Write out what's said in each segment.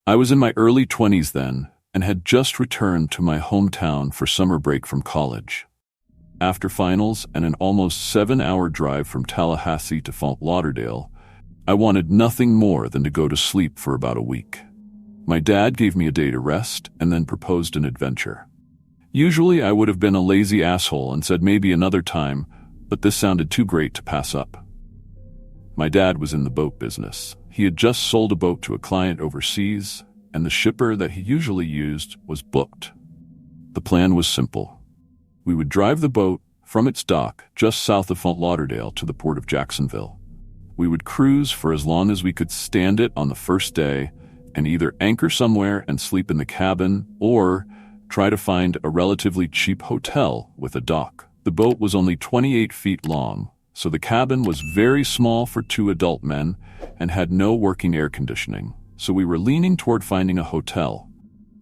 I was in my early 20s then and had just returned to my hometown for summer break from college. After finals and an almost 7-hour drive from Tallahassee to Fort Lauderdale, I wanted nothing more than to go to sleep for about a week. My dad gave me a day to rest and then proposed an adventure. Usually I would have been a lazy asshole and said maybe another time, but this sounded too great to pass up. My dad was in the boat business. He had just sold a boat to a client overseas, and the shipper that he usually used was booked. The plan was simple. We would drive the boat from its dock just south of Fort Lauderdale to the port of Jacksonville. We would cruise for as long as we could stand it on the first day and either anchor somewhere and sleep in the cabin or try to find a relatively cheap hotel with a dock. The boat was only 28 feet long, so the cabin was very small for 2 adult men and had no working air conditioning, so we were leaning toward finding a hotel.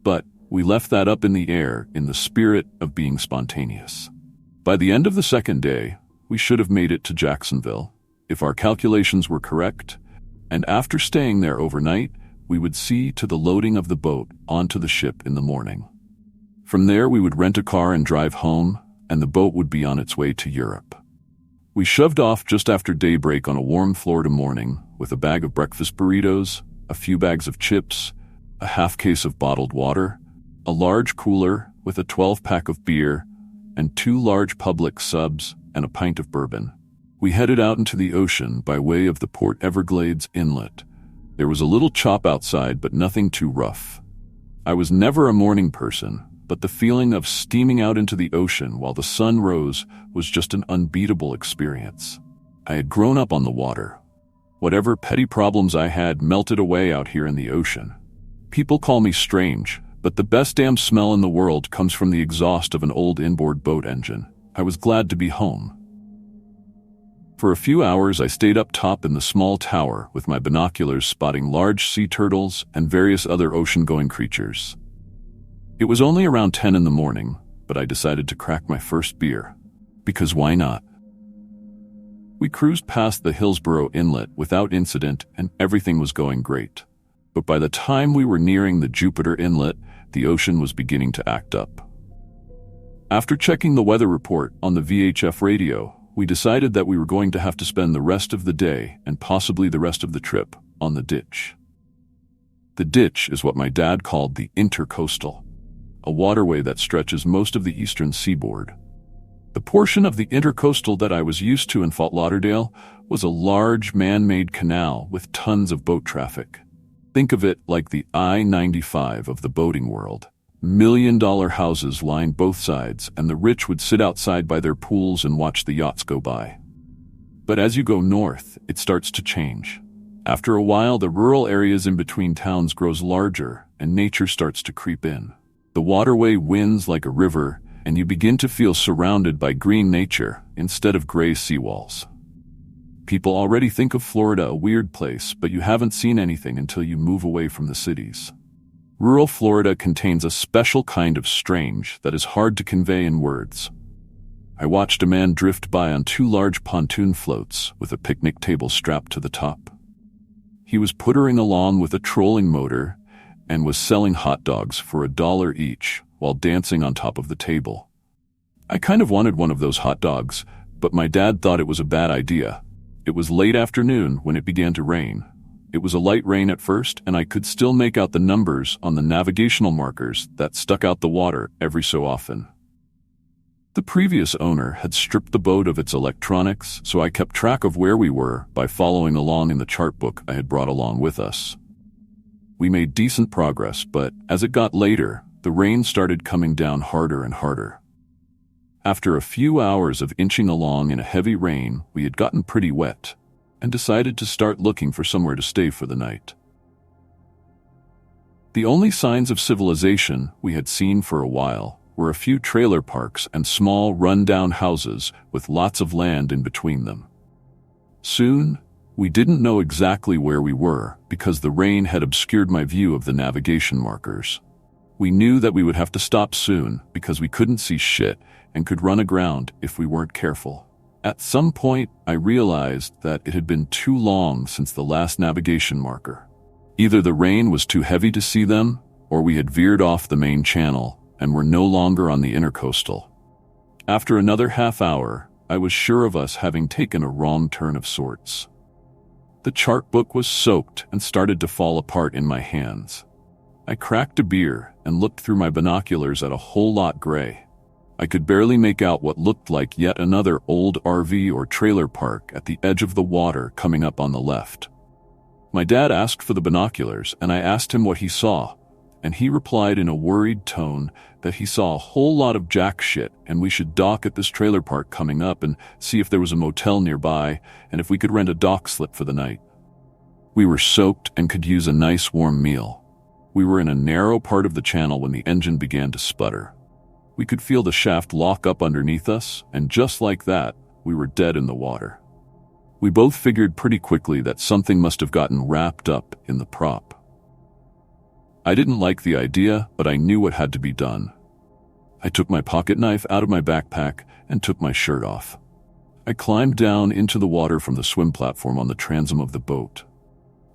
But we left that up in the air in the spirit of being spontaneous. By the end of the second day, we should have made it to Jacksonville, if our calculations were correct, and after staying there overnight, we would see to the loading of the boat onto the ship in the morning. From there, we would rent a car and drive home, and the boat would be on its way to Europe. We shoved off just after daybreak on a warm Florida morning with a bag of breakfast burritos, a few bags of chips, a half case of bottled water, a large cooler with a 12-pack of beer, and 2 large Publix subs and a pint of bourbon. We headed out into the ocean by way of the Port Everglades Inlet. There was a little chop outside, but nothing too rough. I was never a morning person, but the feeling of steaming out into the ocean while the sun rose was just an unbeatable experience. I had grown up on the water. Whatever petty problems I had melted away out here in the ocean. People call me strange, but the best damn smell in the world comes from the exhaust of an old inboard boat engine. I was glad to be home. For a few hours, I stayed up top in the small tower with my binoculars spotting large sea turtles and various other ocean-going creatures. It was only around 10 in the morning, but I decided to crack my first beer. Because why not? We cruised past the Hillsborough Inlet without incident and everything was going great. But by the time we were nearing the Jupiter Inlet, the ocean was beginning to act up. After checking the weather report on the VHF radio, we decided that we were going to have to spend the rest of the day and possibly the rest of the trip on the ditch. The ditch is what my dad called the intercoastal, a waterway that stretches most of the eastern seaboard. The portion of the intercoastal that I was used to in Fort Lauderdale was a large man-made canal with tons of boat traffic. Think of it like the I-95 of the boating world. $1-million houses lined both sides, and the rich would sit outside by their pools and watch the yachts go by. But as you go north, it starts to change. After a while, the rural areas in between towns grows larger, and nature starts to creep in. The waterway winds like a river, and you begin to feel surrounded by green nature instead of gray seawalls. People already think of Florida a weird place, but you haven't seen anything until you move away from the cities. Rural Florida contains a special kind of strange that is hard to convey in words. I watched a man drift by on 2 large pontoon floats with a picnic table strapped to the top. He was puttering along with a trolling motor and was selling hot dogs for $1 each while dancing on top of the table. I kind of wanted one of those hot dogs, but my dad thought it was a bad idea. It was late afternoon when it began to rain. It was a light rain at first, and I could still make out the numbers on the navigational markers that stuck out the water every so often. The previous owner had stripped the boat of its electronics, so I kept track of where we were by following along in the chart book I had brought along with us. We made decent progress, but as it got later, the rain started coming down harder and harder. After a few hours of inching along in a heavy rain, we had gotten pretty wet and decided to start looking for somewhere to stay for the night. The only signs of civilization we had seen for a while were a few trailer parks and small run-down houses with lots of land in between them. Soon, we didn't know exactly where we were because the rain had obscured my view of the navigation markers. We knew that we would have to stop soon because we couldn't see shit and could run aground if we weren't careful. At some point, I realized that it had been too long since the last navigation marker. Either the rain was too heavy to see them, or we had veered off the main channel and were no longer on the intercoastal. After another half hour, I was sure of us having taken a wrong turn of sorts. The chart book was soaked and started to fall apart in my hands. I cracked a beer and looked through my binoculars at a whole lot gray. I could barely make out what looked like yet another old RV or trailer park at the edge of the water coming up on the left. My dad asked for the binoculars, and I asked him what he saw, and he replied in a worried tone that he saw a whole lot of jack shit and we should dock at this trailer park coming up and see if there was a motel nearby and if we could rent a dock slip for the night. We were soaked and could use a nice warm meal. We were in a narrow part of the channel when the engine began to sputter. We could feel the shaft lock up underneath us, and just like that, we were dead in the water. We both figured pretty quickly that something must have gotten wrapped up in the prop. I didn't like the idea, but I knew what had to be done. I took my pocket knife out of my backpack and took my shirt off. I climbed down into the water from the swim platform on the transom of the boat.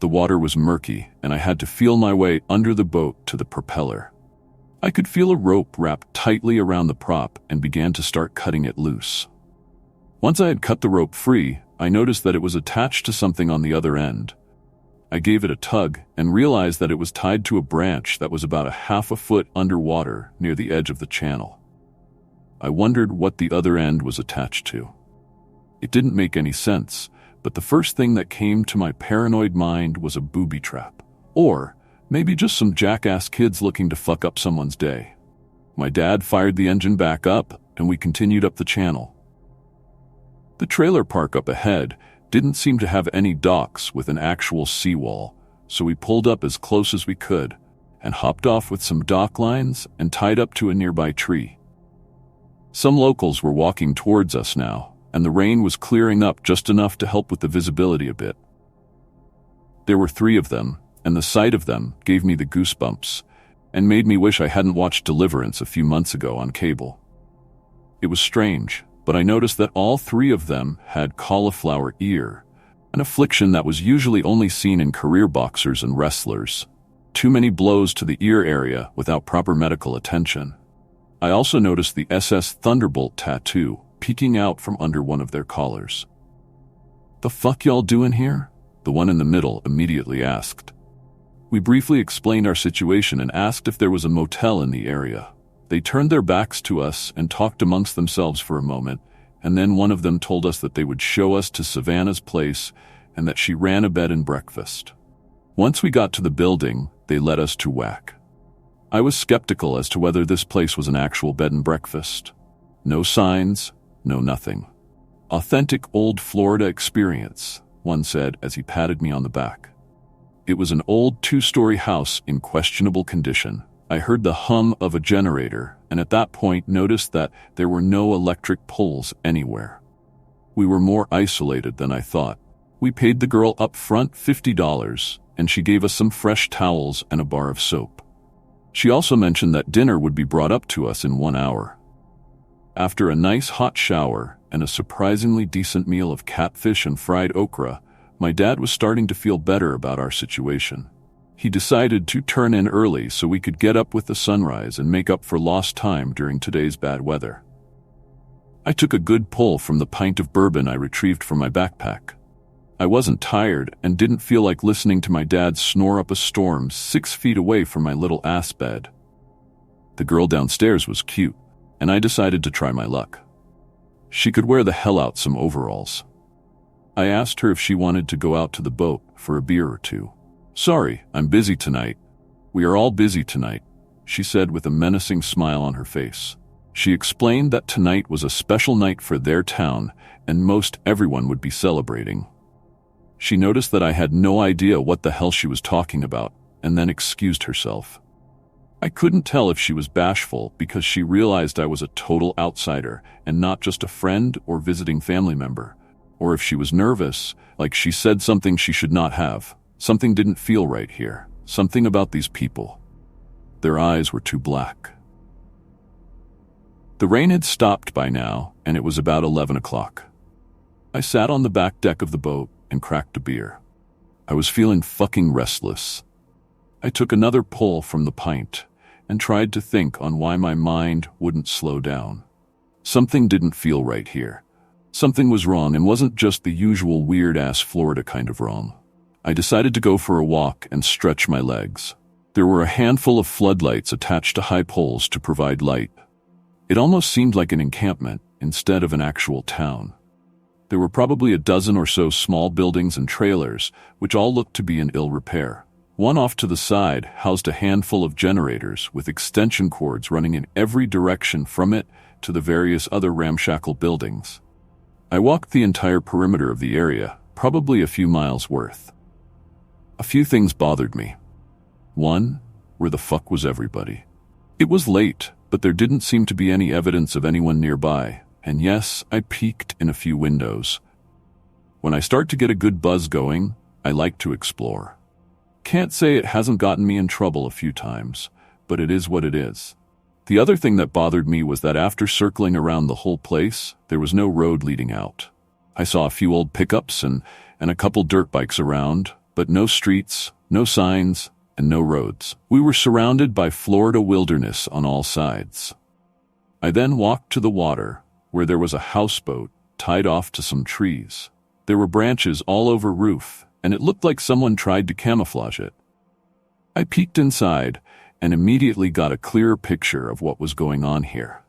The water was murky, and I had to feel my way under the boat to the propeller. I could feel a rope wrapped tightly around the prop and began to start cutting it loose. Once I had cut the rope free, I noticed that it was attached to something on the other end. I gave it a tug and realized that it was tied to a branch that was about a half a foot underwater near the edge of the channel. I wondered what the other end was attached to. It didn't make any sense, but the first thing that came to my paranoid mind was a booby trap, or maybe just some jackass kids looking to fuck up someone's day. My dad fired the engine back up, and we continued up the channel. The trailer park up ahead didn't seem to have any docks with an actual seawall, so we pulled up as close as we could and hopped off with some dock lines and tied up to a nearby tree. Some locals were walking towards us now, and the rain was clearing up just enough to help with the visibility a bit. There were 3 of them, and the sight of them gave me the goosebumps and made me wish I hadn't watched Deliverance a few months ago on cable. It was strange, but I noticed that all 3 of them had cauliflower ear, an affliction that was usually only seen in career boxers and wrestlers. Too many blows to the ear area without proper medical attention. I also noticed the SS Thunderbolt tattoo peeking out from under one of their collars. "The fuck y'all doing here?" the one in the middle immediately asked. We briefly explained our situation and asked if there was a motel in the area. They turned their backs to us and talked amongst themselves for a moment, and then one of them told us that they would show us to Savannah's place and that she ran a bed and breakfast. Once we got to the building, they led us to WAC. I was skeptical as to whether this place was an actual bed and breakfast. No signs, no nothing. "Authentic old Florida experience," one said as he patted me on the back. It was an old 2-story house in questionable condition. I heard the hum of a generator, and at that point noticed that there were no electric poles anywhere. We were more isolated than I thought. We paid the girl up front $50, and she gave us some fresh towels and a bar of soap. She also mentioned that dinner would be brought up to us in 1 hour. After a nice hot shower and a surprisingly decent meal of catfish and fried okra, my dad was starting to feel better about our situation. He decided to turn in early so we could get up with the sunrise and make up for lost time during today's bad weather. I took a good pull from the pint of bourbon I retrieved from my backpack. I wasn't tired and didn't feel like listening to my dad snore up a storm 6 feet away from my little ass bed. The girl downstairs was cute, and I decided to try my luck. She could wear the hell out some overalls. I asked her if she wanted to go out to the boat for a beer or 2. "Sorry, I'm busy tonight." "We are all busy tonight," she said with a menacing smile on her face. She explained that tonight was a special night for their town and most everyone would be celebrating. She noticed that I had no idea what the hell she was talking about and then excused herself. I couldn't tell if she was bashful because she realized I was a total outsider and not just a friend or visiting family member, or if she was nervous, like she said something she should not have. Something didn't feel right here. Something about these people. Their eyes were too black. The rain had stopped by now, and it was about 11 o'clock. I sat on the back deck of the boat and cracked a beer. I was feeling fucking restless, I took another pull from the pint and tried to think on why my mind wouldn't slow down. Something didn't feel right here. Something was wrong and wasn't just the usual weird-ass Florida kind of wrong. I decided to go for a walk and stretch my legs. There were a handful of floodlights attached to high poles to provide light. It almost seemed like an encampment instead of an actual town. There were probably a dozen or so small buildings and trailers, which all looked to be in ill repair. One off to the side housed a handful of generators with extension cords running in every direction from it to the various other ramshackle buildings. I walked the entire perimeter of the area, probably a few miles worth. A few things bothered me. One, where the fuck was everybody? It was late, but there didn't seem to be any evidence of anyone nearby, and yes, I peeked in a few windows. When I start to get a good buzz going, I like to explore. Can't say it hasn't gotten me in trouble a few times, but it is what it is. The other thing that bothered me was that after circling around the whole place, there was no road leading out. I saw a few old pickups and a couple dirt bikes around, but no streets, no signs, and no roads. We were surrounded by Florida wilderness on all sides. I then walked to the water, where there was a houseboat tied off to some trees. There were branches all over roof, and it looked like someone tried to camouflage it. I peeked inside and immediately got a clearer picture of what was going on here.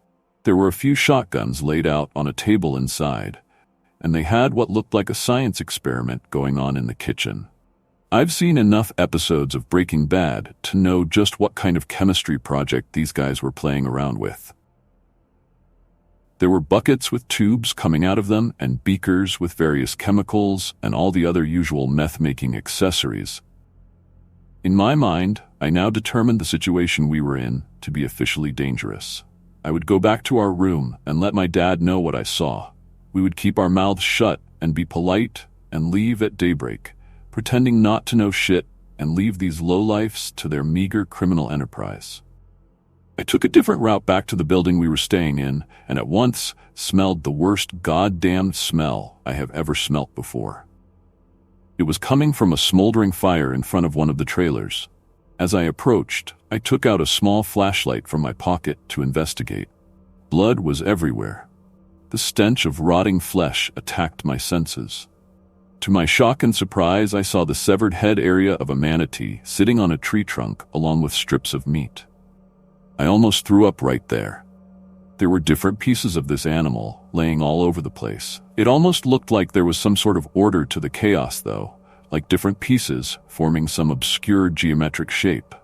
There were a few shotguns laid out on a table inside, and they had what looked like a science experiment going on in the kitchen. I've seen enough episodes of Breaking Bad to know just what kind of chemistry project these guys were playing around with. There were buckets with tubes coming out of them and beakers with various chemicals and all the other usual meth-making accessories. In my mind, I now determined the situation we were in to be officially dangerous. I would go back to our room and let my dad know what I saw. We would keep our mouths shut and be polite and leave at daybreak, pretending not to know shit and leave these lowlifes to their meager criminal enterprise. I took a different route back to the building we were staying in, and at once smelled the worst goddamned smell I have ever smelt before. It was coming from a smoldering fire in front of one of the trailers. As I approached, I took out a small flashlight from my pocket to investigate. Blood was everywhere. The stench of rotting flesh attacked my senses. To my shock and surprise, I saw the severed head area of a manatee sitting on a tree trunk along with strips of meat. I almost threw up right there. There were different pieces of this animal laying all over the place. It almost looked like there was some sort of order to the chaos, though, like different pieces forming some obscure geometric shape.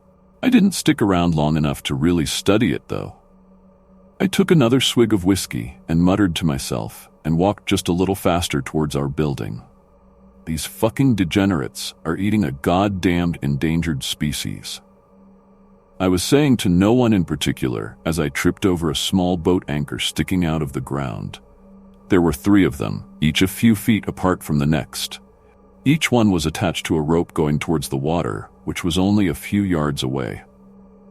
I didn't stick around long enough to really study it, though. I took another swig of whiskey and muttered to myself and walked just a little faster towards our building. These fucking degenerates are eating a goddamned endangered species. I was saying to no one in particular as I tripped over a small boat anchor sticking out of the ground. There were 3 of them, each a few feet apart from the next. Each one was attached to a rope going towards the water, which was only a few yards away.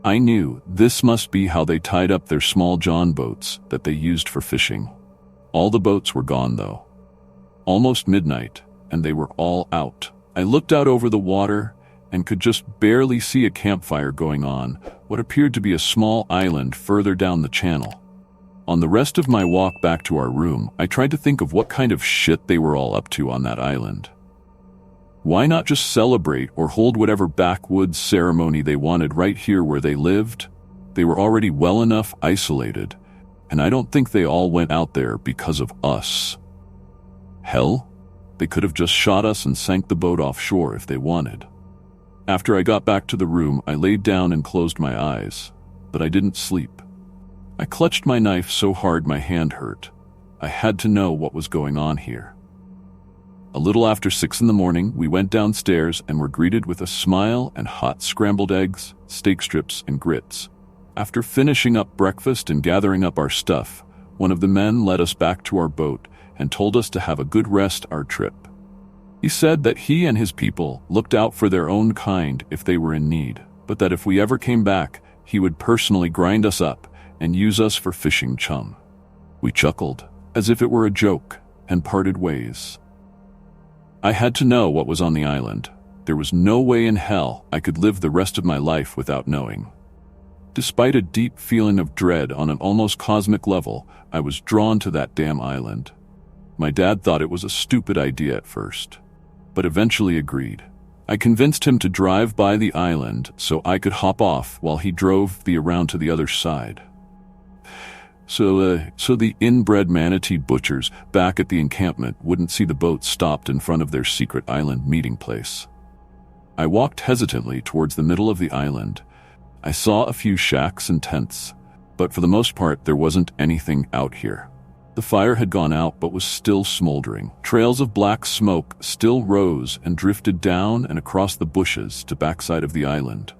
I knew this must be how they tied up their small john boats that they used for fishing. All the boats were gone, though. Almost midnight, and they were all out. I looked out over the water and could just barely see a campfire going on, what appeared to be a small island further down the channel. On the rest of my walk back to our room, I tried to think of what kind of shit they were all up to on that island. Why not just celebrate or hold whatever backwoods ceremony they wanted right here where they lived? They were already well enough isolated, and I don't think they all went out there because of us. Hell, they could have just shot us and sank the boat offshore if they wanted. After I got back to the room, I laid down and closed my eyes, but I didn't sleep. I clutched my knife so hard my hand hurt. I had to know what was going on here. A little after 6 a.m, we went downstairs and were greeted with a smile and hot scrambled eggs, steak strips, and grits. After finishing up breakfast and gathering up our stuff, one of the men led us back to our boat and told us to have a good rest our trip. He said that he and his people looked out for their own kind if they were in need, but that if we ever came back, he would personally grind us up and use us for fishing chum. We chuckled, as if it were a joke, and parted ways. I had to know what was on the island. There was no way in hell I could live the rest of my life without knowing. Despite a deep feeling of dread on an almost cosmic level, I was drawn to that damn island. My dad thought it was a stupid idea at first, but eventually agreed. I convinced him to drive by the island so I could hop off while he drove me around to the other side. So the inbred manatee butchers back at the encampment wouldn't see the boat stopped in front of their secret island meeting place. I walked hesitantly towards the middle of the island. I saw a few shacks and tents, but for the most part there wasn't anything out here. The fire had gone out but was still smoldering. Trails of black smoke still rose and drifted down and across the bushes to backside of the island.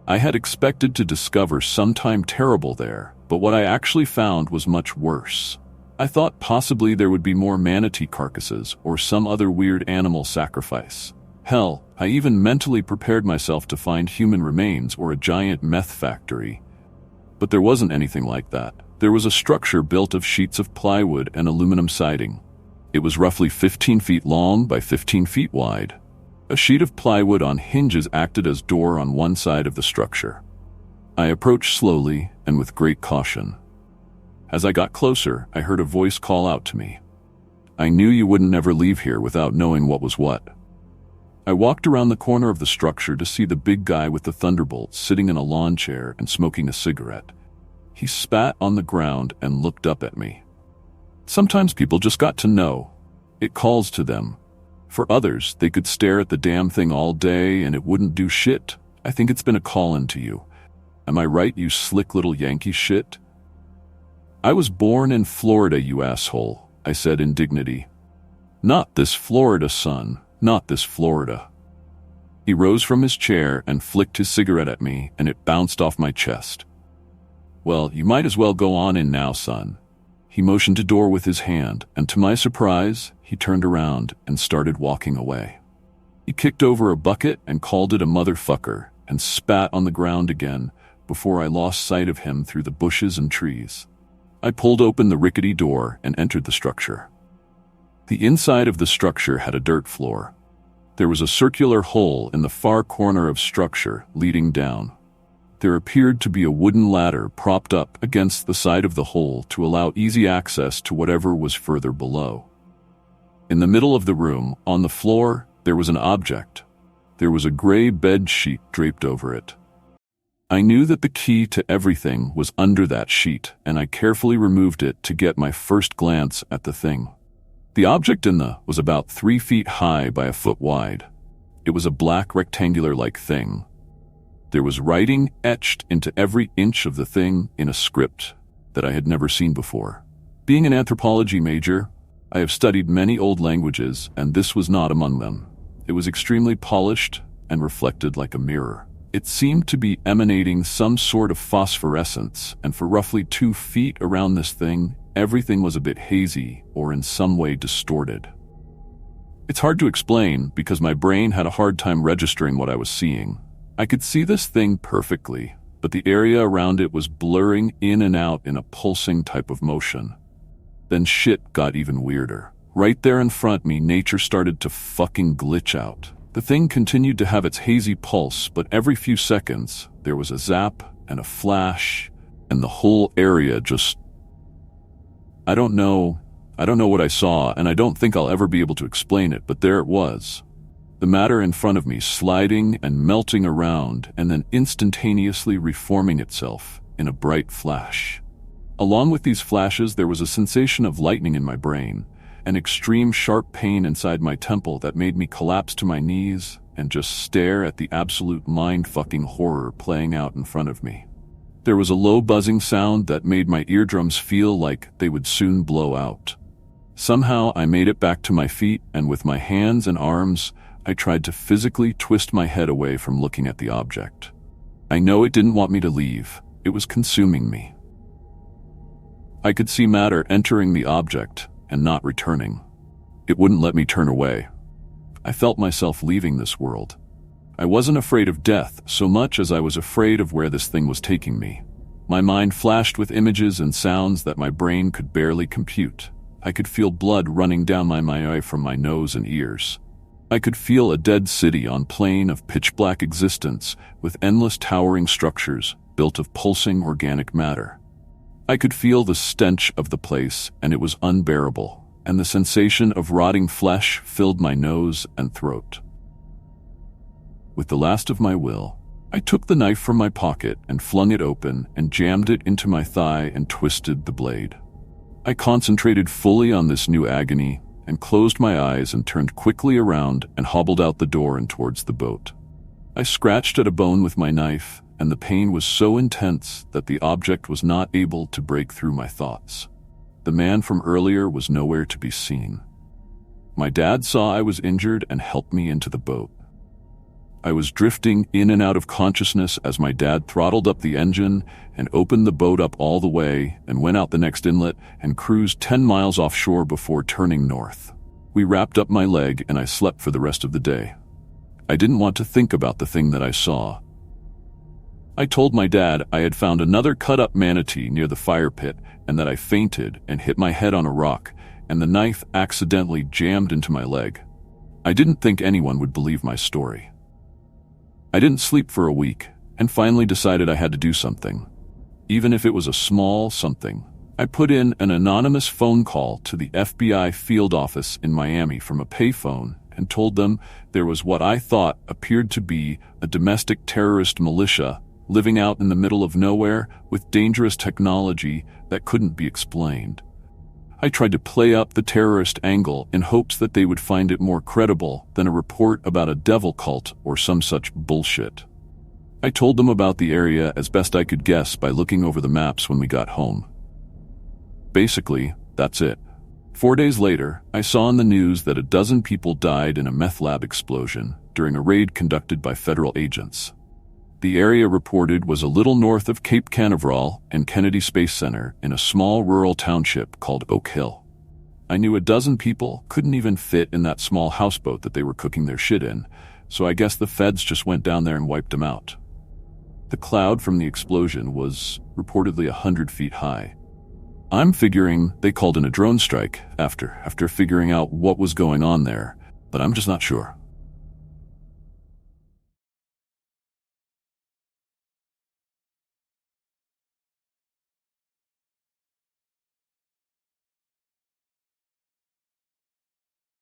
I had expected to discover sometime terrible there, but what I actually found was much worse. I thought possibly there would be more manatee carcasses or some other weird animal sacrifice. Hell, I even mentally prepared myself to find human remains or a giant meth factory. But there wasn't anything like that. There was a structure built of sheets of plywood and aluminum siding. It was roughly 15 feet long by 15 feet wide. A sheet of plywood on hinges acted as door on one side of the structure. I approached slowly and with great caution. As I got closer, I heard a voice call out to me. I knew you wouldn't ever leave here without knowing what was what. I walked around the corner of the structure to see the big guy with the thunderbolt sitting in a lawn chair and smoking a cigarette. He spat on the ground and looked up at me. Sometimes people just got to know. It calls to them. For others, they could stare at the damn thing all day and it wouldn't do shit. I think it's been a call-in to you. Am I right, you slick little Yankee shit? I was born in Florida, you asshole, I said in dignity. Not this Florida, son. Not this Florida. He rose from his chair and flicked his cigarette at me, and it bounced off my chest. Well, you might as well go on in now, son. He motioned a door with his hand, and to my surprise, he turned around and started walking away. He kicked over a bucket and called it a motherfucker, and spat on the ground again before I lost sight of him through the bushes and trees. I pulled open the rickety door and entered the structure. The inside of the structure had a dirt floor. There was a circular hole in the far corner of structure leading down. There appeared to be a wooden ladder propped up against the side of the hole to allow easy access to whatever was further below. In the middle of the room, on the floor, there was an object. There was a gray bed sheet draped over it. I knew that the key to everything was under that sheet, and I carefully removed it to get my first glance at the thing. The object was about 3 feet high by a foot wide. It was a black rectangular-like thing. There was writing etched into every inch of the thing in a script that I had never seen before. Being an anthropology major, I have studied many old languages, and this was not among them. It was extremely polished and reflected like a mirror. It seemed to be emanating some sort of phosphorescence, and for roughly 2 feet around this thing, everything was a bit hazy or in some way distorted. It's hard to explain because my brain had a hard time registering what I was seeing. I could see this thing perfectly, but the area around it was blurring in and out in a pulsing type of motion. Then shit got even weirder. Right there in front of me, nature started to fucking glitch out. The thing continued to have its hazy pulse, but every few seconds, there was a zap and a flash, and the whole area just... I don't know what I saw, and I don't think I'll ever be able to explain it, but there it was. The matter in front of me sliding and melting around and then instantaneously reforming itself in a bright flash. Along with these flashes, there was a sensation of lightning in my brain, an extreme sharp pain inside my temple that made me collapse to my knees and just stare at the absolute mind-fucking horror playing out in front of me. There was a low buzzing sound that made my eardrums feel like they would soon blow out. Somehow I made it back to my feet, and with my hands and arms, I tried to physically twist my head away from looking at the object. I know it didn't want me to leave. It was consuming me. I could see matter entering the object and not returning. It wouldn't let me turn away. I felt myself leaving this world. I wasn't afraid of death so much as I was afraid of where this thing was taking me. My mind flashed with images and sounds that my brain could barely compute. I could feel blood running down my eye from my nose and ears. I could feel a dead city on plane of pitch-black existence with endless towering structures built of pulsing organic matter. I could feel the stench of the place, and it was unbearable, and the sensation of rotting flesh filled my nose and throat. With the last of my will, I took the knife from my pocket and flung it open and jammed it into my thigh and twisted the blade. I concentrated fully on this new agony and closed my eyes and turned quickly around and hobbled out the door and towards the boat. I scratched at a bone with my knife, and the pain was so intense that the object was not able to break through my thoughts. The man from earlier was nowhere to be seen. My dad saw I was injured and helped me into the boat. I was drifting in and out of consciousness as my dad throttled up the engine and opened the boat up all the way and went out the next inlet and cruised 10 miles offshore before turning north. We wrapped up my leg and I slept for the rest of the day. I didn't want to think about the thing that I saw. I told my dad I had found another cut-up manatee near the fire pit and that I fainted and hit my head on a rock and the knife accidentally jammed into my leg. I didn't think anyone would believe my story. I didn't sleep for a week and finally decided I had to do something. Even if it was a small something, I put in an anonymous phone call to the FBI field office in Miami from a payphone and told them there was what I thought appeared to be a domestic terrorist militia living out in the middle of nowhere with dangerous technology that couldn't be explained. I tried to play up the terrorist angle in hopes that they would find it more credible than a report about a devil cult or some such bullshit. I told them about the area as best I could guess by looking over the maps when we got home. Basically, that's it. 4 days later, I saw in the news that a dozen people died in a meth lab explosion during a raid conducted by federal agents. The area reported was a little north of Cape Canaveral and Kennedy Space Center in a small rural township called Oak Hill. I knew a dozen people couldn't even fit in that small houseboat that they were cooking their shit in, so I guess the feds just went down there and wiped them out. The cloud from the explosion was reportedly 100 feet high. I'm figuring they called in a drone strike after figuring out what was going on there, but I'm just not sure.